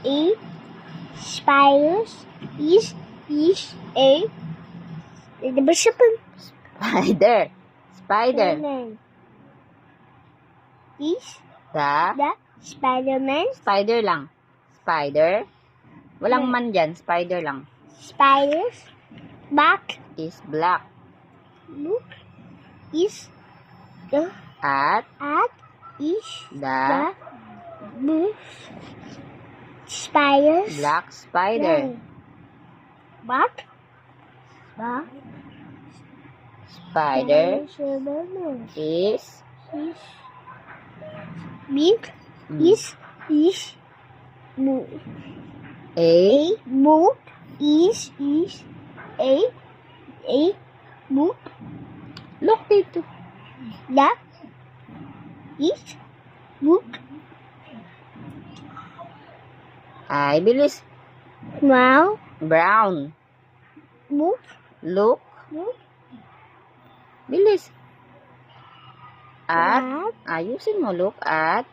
A spiders is a diba siya pa? Spider. Spider. Is The the Spider-Man. spider lang. Spider. Walang man dyan. Spider lang. Spiders back Is black. look is the At is the blue spiders black spider. back Spider is is big is blue. a Book is a book look dito. that is book. Ay, bilis. Now Brown. book Look. Bilis. At ayusin mo. Look at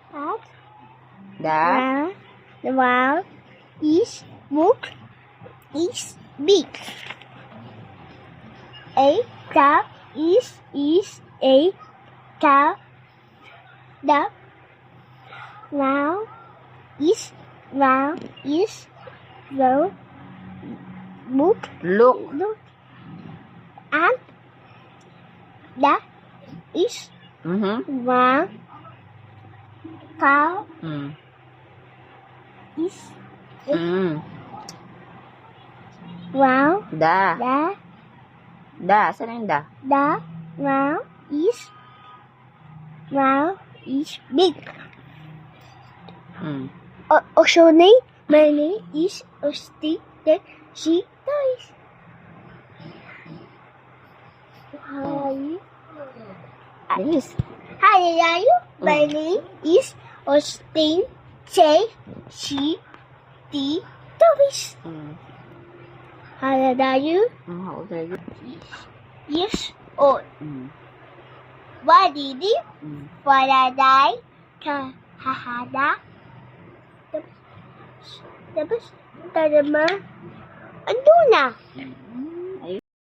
the the wall is book is big. A cow is a cow. The is the book look. and that is one cow is wow Da. Da. Saan yung da? the wow is big. Ocean, my name is Austin. That she dies. Hi. Bilis. Hi, are you? My name is Austin. Say she the toys. How old are you? How old are you? Yes old. What did you? For a die? Kahahada. Tapos, tadama. Ando na.